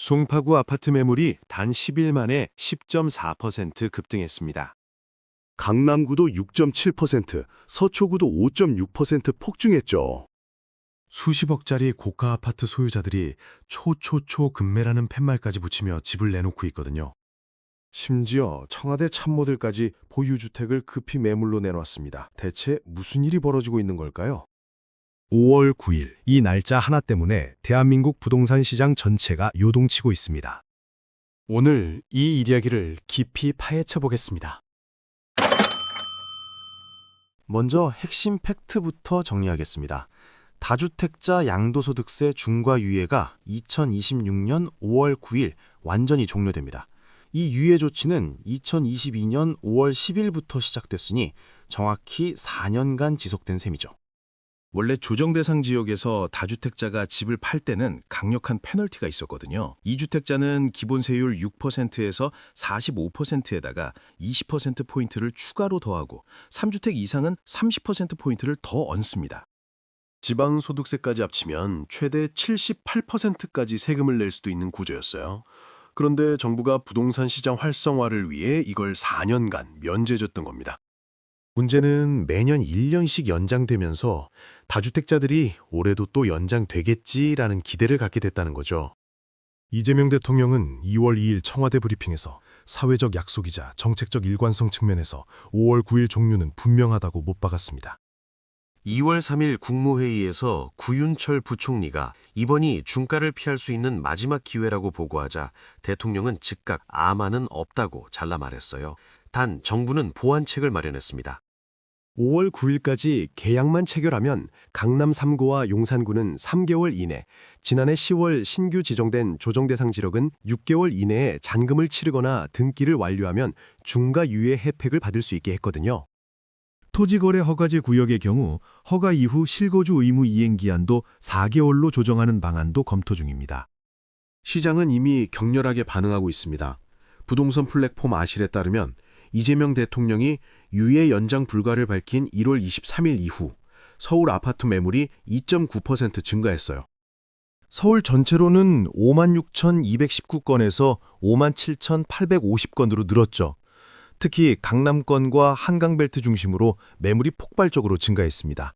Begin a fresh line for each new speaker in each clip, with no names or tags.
송파구 아파트 매물이 단 10일 만에 10.4% 급등했습니다.
강남구도 6.7%, 서초구도 5.6% 폭증했죠.
수십억짜리 고가 아파트 소유자들이 초초초 급매라는 팻말까지 붙이며 집을 내놓고 있거든요.
심지어 청와대 참모들까지 보유주택을 급히 매물로 내놨습니다. 대체 무슨 일이 벌어지고 있는 걸까요?
5월 9일, 이 날짜 하나 때문에 대한민국 부동산 시장 전체가 요동치고 있습니다.
오늘 이 이야기를 깊이 파헤쳐 보겠습니다.
먼저 핵심 팩트부터 정리하겠습니다. 다주택자 양도소득세 중과 유예가 2026년 5월 9일 완전히 종료됩니다. 이 유예 조치는 2022년 5월 10일부터 시작됐으니 정확히 4년간 지속된 셈이죠.
원래 조정 대상 지역에서 다주택자가 집을 팔 때는 강력한 페널티가 있었거든요. 2주택자는 기본 세율 6%에서 45%에다가 20%포인트를 추가로 더하고 3주택 이상은 30%포인트를 더 얹습니다.
지방소득세까지 합치면 최대 78%까지 세금을 낼 수도 있는 구조였어요. 그런데 정부가 부동산 시장 활성화를 위해 이걸 4년간 면제해줬던 겁니다.
문제는 매년 1년씩 연장되면서 다주택자들이 올해도 또 연장되겠지라는 기대를 갖게 됐다는 거죠.
이재명 대통령은 2월 2일 청와대 브리핑에서 사회적 약속이자 정책적 일관성 측면에서 5월 9일 종료는 분명하다고 못 박았습니다.
2월 3일 국무회의에서 구윤철 부총리가 이번이 중가를 피할 수 있는 마지막 기회라고 보고하자 대통령은 즉각 아마는 없다고 잘라 말했어요. 단 정부는 보완책을 마련했습니다.
5월 9일까지 계약만 체결하면 강남 3구와 용산구는 3개월 이내, 지난해 10월 신규 지정된 조정대상 지역은 6개월 이내에 잔금을 치르거나 등기를 완료하면 중과 유예 혜택을 받을 수 있게 했거든요.
토지거래 허가제 구역의 경우 허가 이후 실거주 의무 이행기한도 4개월로 조정하는 방안도 검토 중입니다.
시장은 이미 격렬하게 반응하고 있습니다. 부동산 플랫폼 아실에 따르면 이재명 대통령이 유예 연장 불가를 밝힌 1월 23일 이후 서울 아파트 매물이 2.9% 증가했어요. 서울 전체로는 56,219건에서 57,850건으로 늘었죠. 특히 강남권과 한강벨트 중심으로 매물이 폭발적으로 증가했습니다.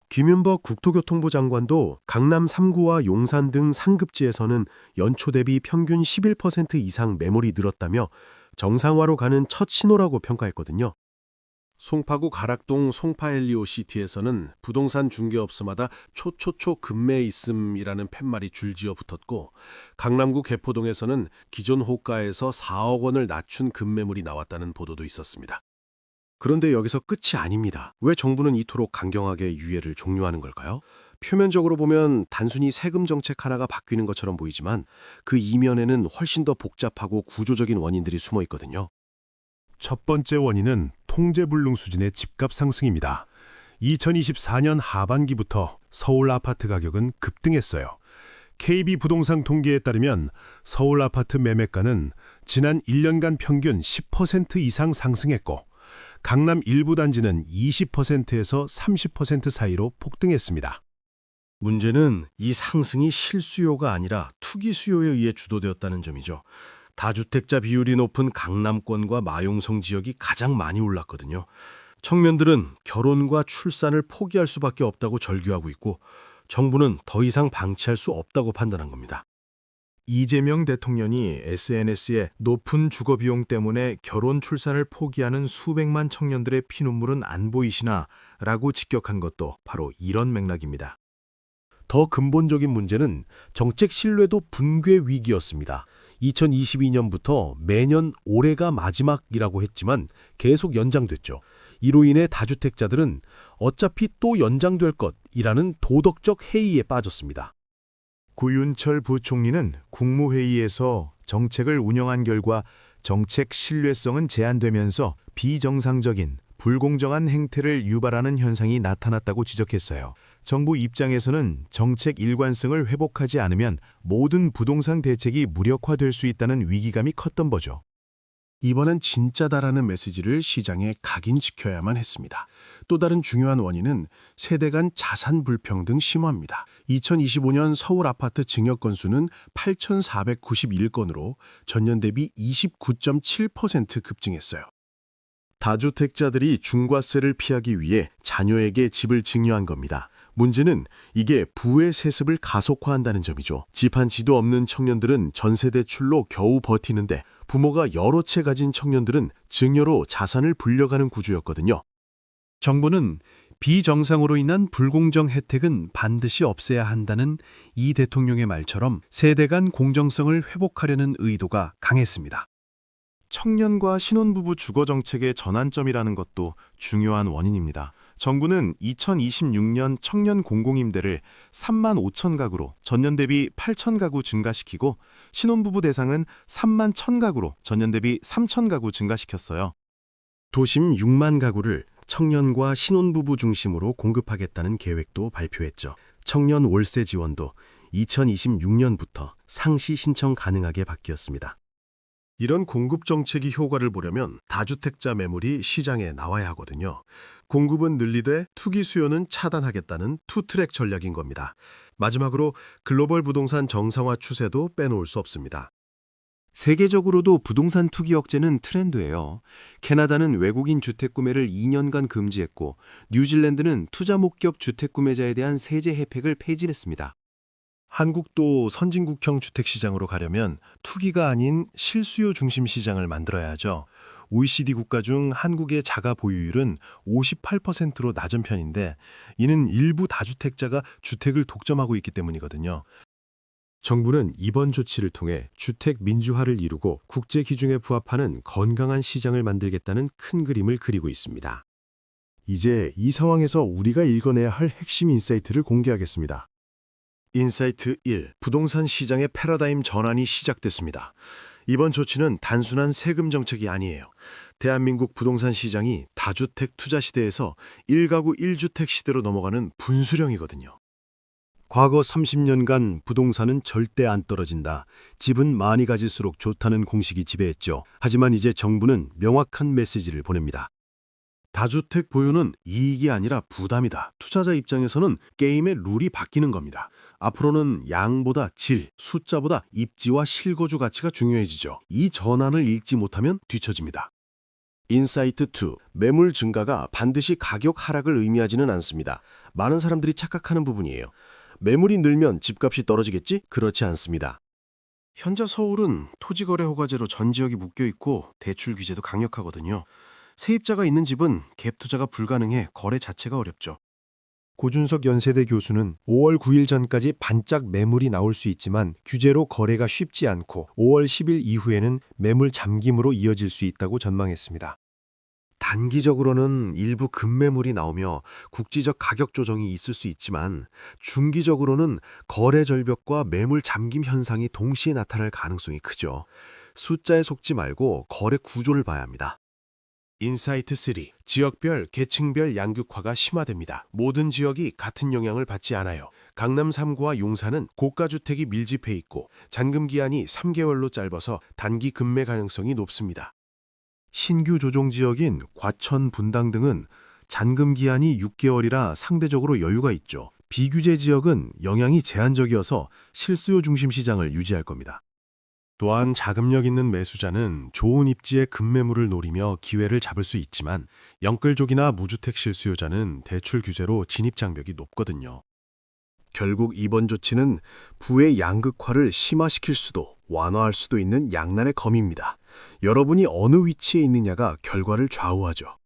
김윤복 국토교통부 장관도 강남 3구와 용산 등 상급지에서는 연초 대비 평균 11% 이상 매물이 늘었다며 정상화로 가는 첫 신호라고 평가했거든요.
송파구 가락동 송파헬리오시티에서는 부동산 중개업소마다 초초초 급매 있음이라는 팻말이 줄지어 붙었고, 강남구 개포동에서는 기존 호가에서 4억 원을 낮춘 급매물이 나왔다는 보도도 있었습니다. 그런데 여기서 끝이 아닙니다. 왜 정부는 이토록 강경하게 유예를 종료하는 걸까요? 표면적으로 보면 단순히 세금 정책 하나가 바뀌는 것처럼 보이지만 그 이면에는 훨씬 더 복잡하고 구조적인 원인들이 숨어 있거든요.
첫 번째 원인은 통제불능 수준의 집값 상승입니다. 2024년 하반기부터 서울 아파트 가격은 급등했어요. KB부동산 통계에 따르면 서울 아파트 매매가는 지난 1년간 평균 10% 이상 상승했고, 강남 일부 단지는 20%에서 30% 사이로 폭등했습니다.
문제는 이 상승이 실수요가 아니라 투기 수요에 의해 주도되었다는 점이죠. 다주택자 비율이 높은 강남권과 마용성 지역이 가장 많이 올랐거든요. 청년들은 결혼과 출산을 포기할 수밖에 없다고 절규하고 있고, 정부는 더 이상 방치할 수 없다고 판단한 겁니다.
이재명 대통령이 SNS에 높은 주거비용 때문에 결혼 출산을 포기하는 수백만 청년들의 피눈물은 안 보이시나 라고 직격한 것도 바로 이런 맥락입니다.
더 근본적인 문제는 정책 신뢰도 붕괴 위기였습니다. 2022년부터 매년 올해가 마지막이라고 했지만 계속 연장됐죠. 이로 인해 다주택자들은 어차피 또 연장될 것이라는 도덕적 해이에 빠졌습니다.
구윤철 부총리는 국무회의에서 정책을 운영한 결과 정책 신뢰성은 제한되면서 비정상적인 불공정한 행태를 유발하는 현상이 나타났다고 지적했어요. 정부 입장에서는 정책 일관성을 회복하지 않으면 모든 부동산 대책이 무력화될 수 있다는 위기감이 컸던 거죠.
이번엔 진짜다라는 메시지를 시장에 각인시켜야만 했습니다. 또 다른 중요한 원인은 세대 간 자산 불평등 심화입니다. 2025년 서울 아파트 증여 건수는 8,491건으로 전년 대비 29.7% 급증했어요.
다주택자들이 중과세를 피하기 위해 자녀에게 집을 증여한 겁니다. 문제는 이게 부의 세습을 가속화한다는 점이죠. 집 한 지도 없는 청년들은 전세 대출로 겨우 버티는데 부모가 여러 채 가진 청년들은 증여로 자산을 불려가는 구조였거든요.
정부는 비정상으로 인한 불공정 혜택은 반드시 없애야 한다는 이 대통령의 말처럼 세대 간 공정성을 회복하려는 의도가 강했습니다. 청년과 신혼부부 주거 정책의 전환점이라는 것도 중요한 원인입니다. 정부는 2026년 청년 공공임대를 3만 5천 가구로 전년 대비 8천 가구 증가시키고 신혼부부 대상은 3만 1천 가구로 전년 대비 3천 가구 증가시켰어요.
도심 6만 가구를 청년과 신혼부부 중심으로 공급하겠다는 계획도 발표했죠. 청년 월세 지원도 2026년부터 상시 신청 가능하게 바뀌었습니다. 이런 공급 정책이 효과를 보려면 다주택자 매물이 시장에 나와야 하거든요. 공급은 늘리되 투기 수요는 차단하겠다는 투트랙 전략인 겁니다. 마지막으로 글로벌 부동산 정상화 추세도 빼놓을 수 없습니다.
세계적으로도 부동산 투기 억제는 트렌드예요. 캐나다는 외국인 주택 구매를 2년간 금지했고 뉴질랜드는 투자 목적 주택 구매자에 대한 세제 혜택을 폐지했습니다.
한국도 선진국형 주택시장으로 가려면 투기가 아닌 실수요 중심 시장을 만들어야죠. OECD 국가 중 한국의 자가 보유율은 58%로 낮은 편인데 이는 일부 다주택자가 주택을 독점하고 있기 때문이거든요.
정부는 이번 조치를 통해 주택 민주화를 이루고 국제 기준에 부합하는 건강한 시장을 만들겠다는 큰 그림을 그리고 있습니다.
이제 이 상황에서 우리가 읽어내야 할 핵심 인사이트를 공개하겠습니다.
인사이트 1. 부동산 시장의 패러다임 전환이 시작됐습니다. 이번 조치는 단순한 세금 정책이 아니에요. 대한민국 부동산 시장이 다주택 투자 시대에서 1가구 1주택 시대로 넘어가는 분수령이거든요.
과거 30년간 부동산은 절대 안 떨어진다. 집은 많이 가질수록 좋다는 공식이 지배했죠. 하지만 이제 정부는 명확한 메시지를 보냅니다.
다주택 보유는 이익이 아니라 부담이다. 투자자 입장에서는 게임의 룰이 바뀌는 겁니다. 앞으로는 양보다 질, 숫자보다 입지와 실거주 가치가 중요해지죠. 이 전환을 읽지 못하면 뒤처집니다.
인사이트 2. 매물 증가가 반드시 가격 하락을 의미하지는 않습니다. 많은 사람들이 착각하는 부분이에요. 매물이 늘면 집값이 떨어지겠지? 그렇지 않습니다.
현재 서울은 토지거래 허가제로 전 지역이 묶여있고 대출 규제도 강력하거든요. 세입자가 있는 집은 갭 투자가 불가능해 거래 자체가 어렵죠.
고준석 연세대 교수는 5월 9일 전까지 반짝 매물이 나올 수 있지만 규제로 거래가 쉽지 않고 5월 10일 이후에는 매물 잠김으로 이어질 수 있다고 전망했습니다. 단기적으로는 일부 급매물이 나오며 국지적 가격 조정이 있을 수 있지만 중기적으로는 거래 절벽과 매물 잠김 현상이 동시에 나타날 가능성이 크죠. 숫자에 속지 말고 거래 구조를 봐야 합니다.
인사이트 3. 지역별, 계층별 양극화가 심화됩니다. 모든 지역이 같은 영향을 받지 않아요. 강남 3구와 용산은 고가주택이 밀집해 있고 잔금 기한이 3개월로 짧아서 단기 급매 가능성이 높습니다.
신규 조정 지역인 과천, 분당 등은 잔금 기한이 6개월이라 상대적으로 여유가 있죠. 비규제 지역은 영향이 제한적이어서 실수요 중심 시장을 유지할 겁니다.
또한 자금력 있는 매수자는 좋은 입지의 급매물을 노리며 기회를 잡을 수 있지만 영끌족이나 무주택 실수요자는 대출 규제로 진입 장벽이 높거든요.
결국 이번 조치는 부의 양극화를 심화시킬 수도 완화할 수도 있는 양날의 검입니다. 여러분이 어느 위치에 있느냐가 결과를 좌우하죠.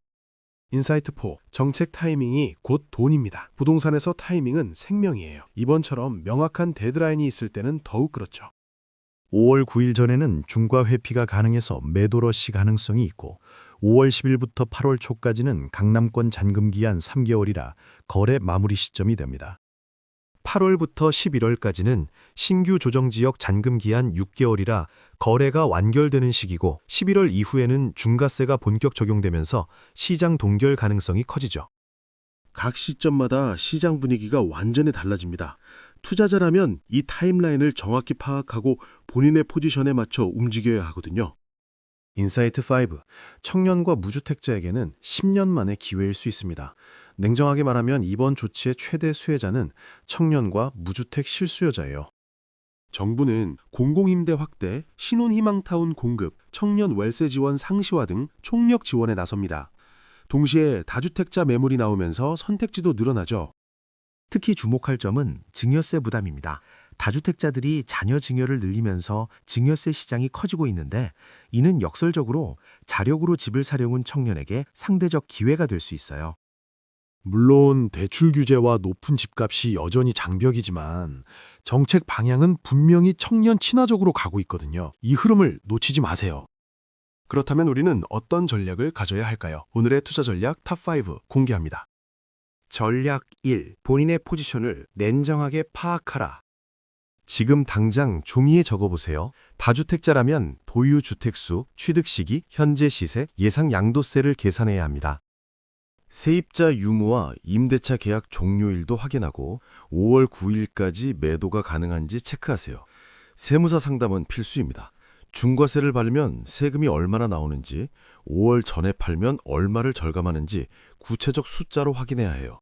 인사이트 4. 정책 타이밍이 곧 돈입니다. 부동산에서 타이밍은 생명이에요. 이번처럼 명확한 데드라인이 있을 때는 더욱 그렇죠.
5월 9일 전에는 중과 회피가 가능해서 매도러시 가능성이 있고 5월 10일부터 8월 초까지는 강남권 잔금 기한 3개월이라 거래 마무리 시점이 됩니다.
8월부터 11월까지는 신규 조정지역 잔금 기한 6개월이라 거래가 완결되는 시기고 11월 이후에는 중과세가 본격 적용되면서 시장 동결 가능성이 커지죠.
각 시점마다 시장 분위기가 완전히 달라집니다. 투자자라면 이 타임라인을 정확히 파악하고 본인의 포지션에 맞춰 움직여야 하거든요.
인사이트 5, 청년과 무주택자에게는 10년 만의 기회일 수 있습니다. 냉정하게 말하면 이번 조치의 최대 수혜자는 청년과 무주택 실수요자예요.
정부는 공공임대 확대, 신혼희망타운 공급, 청년 월세 지원 상시화 등 총력 지원에 나섭니다. 동시에 다주택자 매물이 나오면서 선택지도 늘어나죠.
특히 주목할 점은 증여세 부담입니다. 다주택자들이 자녀 증여를 늘리면서 증여세 시장이 커지고 있는데 이는 역설적으로 자력으로 집을 사려온 청년에게 상대적 기회가 될 수 있어요.
물론 대출 규제와 높은 집값이 여전히 장벽이지만 정책 방향은 분명히 청년 친화적으로 가고 있거든요. 이 흐름을 놓치지 마세요. 그렇다면 우리는 어떤 전략을 가져야 할까요? 오늘의 투자 전략 탑5 공개합니다. 전략 1. 본인의 포지션을 냉정하게 파악하라. 지금 당장 종이에 적어보세요. 다주택자라면 보유 주택수, 취득 시기, 현재 시세, 예상 양도세를 계산해야 합니다. 세입자 유무와 임대차 계약 종료일도 확인하고 5월 9일까지 매도가 가능한지 체크하세요. 세무사 상담은 필수입니다. 중과세를 받으면 세금이 얼마나 나오는지, 5월 전에 팔면 얼마를 절감하는지 구체적 숫자로 확인해야 해요.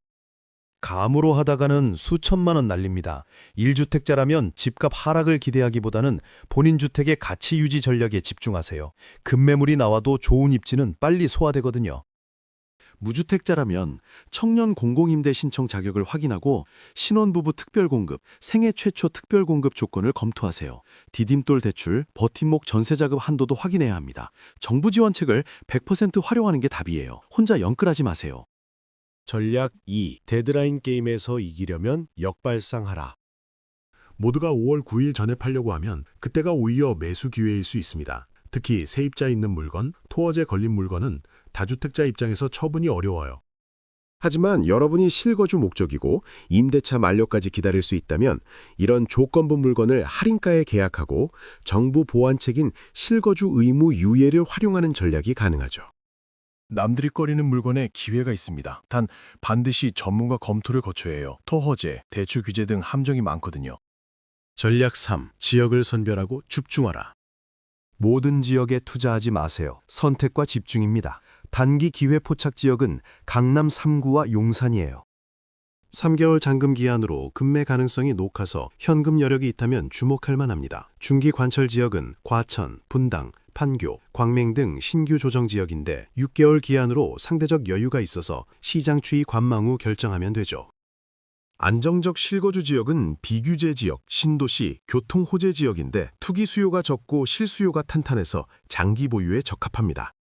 감으로 하다가는 수천만 원 날립니다. 1주택자라면 집값 하락을 기대하기보다는 본인 주택의 가치 유지 전략에 집중하세요. 급매물이 나와도 좋은 입지는 빨리 소화되거든요. 무주택자라면 청년 공공임대 신청 자격을 확인하고 신혼부부 특별공급, 생애 최초 특별공급 조건을 검토하세요. 디딤돌 대출, 버팀목 전세자금 한도도 확인해야 합니다. 정부 지원책을 100% 활용하는 게 답이에요. 혼자 영끌하지 마세요. 전략 2. 데드라인 게임에서 이기려면 역발상하라. 모두가 5월 9일 전에 팔려고 하면 그때가 오히려 매수 기회일 수 있습니다. 특히 세입자 있는 물건, 토어제 걸린 물건은 다주택자 입장에서 처분이 어려워요. 하지만 여러분이 실거주 목적이고 임대차 만료까지 기다릴 수 있다면 이런 조건부 물건을 할인가에 계약하고 정부 보완책인 실거주 의무 유예를 활용하는 전략이 가능하죠. 남들이 꺼리는 물건에 기회가 있습니다. 단 반드시 전문가 검토를 거쳐야 해요. 토허제, 대출 규제 등 함정이 많거든요. 전략 3. 지역을 선별하고 집중하라. 모든 지역에 투자하지 마세요. 선택과 집중입니다. 단기 기회 포착 지역은 강남 3구와 용산이에요. 3개월 잔금 기한으로 급매 가능성이 높아서 현금 여력이 있다면 주목할 만합니다. 중기 관철 지역은 과천, 분당, 판교, 광명 등 신규 조정 지역인데 6개월 기한으로 상대적 여유가 있어서 시장 추이 관망 후 결정하면 되죠. 안정적 실거주 지역은 비규제 지역, 신도시, 교통 호재 지역인데 투기 수요가 적고 실수요가 탄탄해서 장기 보유에 적합합니다.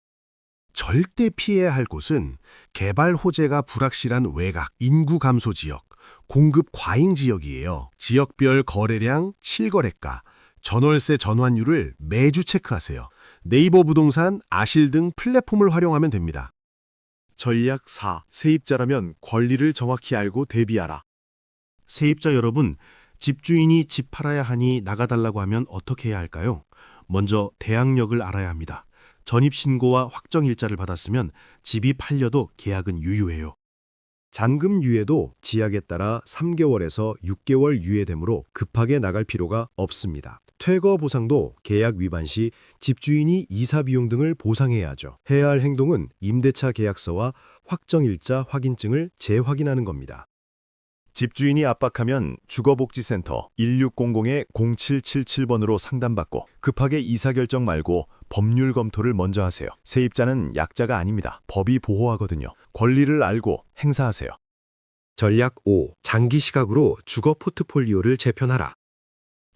절대 피해야 할 곳은 개발 호재가 불확실한 외곽, 인구 감소 지역, 공급 과잉 지역이에요. 지역별 거래량, 실거래가, 전월세 전환율을 매주 체크하세요. 네이버 부동산, 아실 등 플랫폼을 활용하면 됩니다. 전략 4. 세입자라면 권리를 정확히 알고 대비하라. 세입자 여러분, 집주인이 집 팔아야 하니 나가달라고 하면 어떻게 해야 할까요? 먼저 대항력을 알아야 합니다. 전입신고와 확정일자를 받았으면 집이 팔려도 계약은 유효해요. 잔금 유예도 지약에 따라 3개월에서 6개월 유예되므로 급하게 나갈 필요가 없습니다. 퇴거 보상도 계약 위반 시 집주인이 이사 비용 등을 보상해야 하죠. 해야 할 행동은 임대차 계약서와 확정일자 확인증을 재확인하는 겁니다. 집주인이 압박하면 주거복지센터 1600-0777번으로 상담받고 급하게 이사 결정 말고 법률 검토를 먼저 하세요. 세입자는 약자가 아닙니다. 법이 보호하거든요. 권리를 알고 행사하세요. 전략 5. 장기 시각으로 주거 포트폴리오를 재편하라.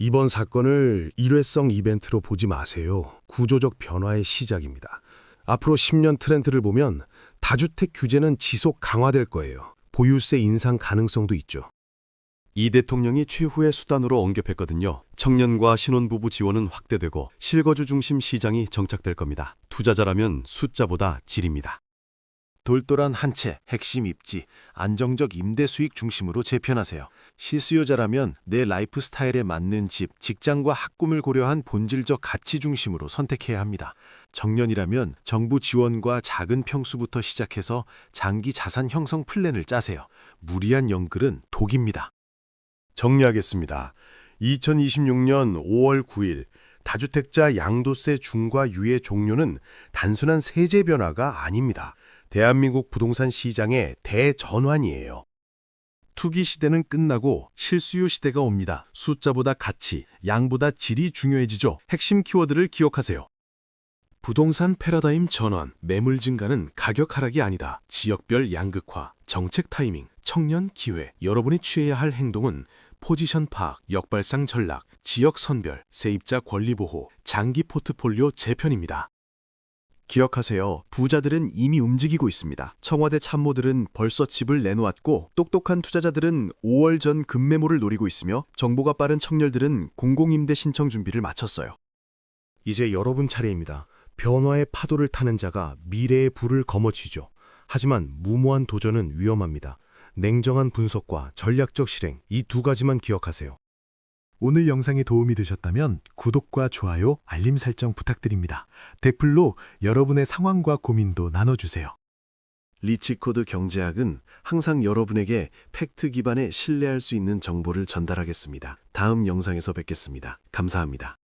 이번 사건을 일회성 이벤트로 보지 마세요. 구조적 변화의 시작입니다. 앞으로 10년 트렌드를 보면 다주택 규제는 지속 강화될 거예요. 보유세 인상 가능성도 있죠. 이 대통령이 최후의 수단으로 언급했거든요. 청년과 신혼부부 지원은 확대되고 실거주 중심 시장이 정착될 겁니다. 투자자라면 숫자보다 질입니다. 돌돌한 한 채, 핵심 입지, 안정적 임대 수익 중심으로 재편하세요. 실수요자라면 내 라이프 스타일에 맞는 집, 직장과 학군을 고려한 본질적 가치 중심으로 선택해야 합니다. 청년이라면 정부 지원과 작은 평수부터 시작해서 장기 자산 형성 플랜을 짜세요. 무리한 연끌은 독입니다. 정리하겠습니다. 2026년 5월 9일 다주택자 양도세 중과 유예 종료는 단순한 세제 변화가 아닙니다. 대한민국 부동산 시장의 대전환이에요. 투기 시대는 끝나고 실수요 시대가 옵니다. 숫자보다 가치, 양보다 질이 중요해지죠. 핵심 키워드를 기억하세요. 부동산 패러다임 전환, 매물 증가는 가격 하락이 아니다. 지역별 양극화, 정책 타이밍, 청년 기회. 여러분이 취해야 할 행동은 포지션 파악, 역발상 전략, 지역 선별, 세입자 권리 보호, 장기 포트폴리오 재편입니다. 기억하세요. 부자들은 이미 움직이고 있습니다. 청와대 참모들은 벌써 집을 내놓았고 똑똑한 투자자들은 5월 전 급매물을 노리고 있으며 정보가 빠른 청년들은 공공임대 신청 준비를 마쳤어요. 이제 여러분 차례입니다. 변화의 파도를 타는 자가 미래의 불을 거머쥐죠. 하지만 무모한 도전은 위험합니다. 냉정한 분석과 전략적 실행, 이 두 가지만 기억하세요. 오늘 영상이 도움이 되셨다면 구독과 좋아요, 알림 설정 부탁드립니다. 댓글로 여러분의 상황과 고민도 나눠주세요. 리치코드 경제학은 항상 여러분에게 팩트 기반의 신뢰할 수 있는 정보를 전달하겠습니다. 다음 영상에서 뵙겠습니다. 감사합니다.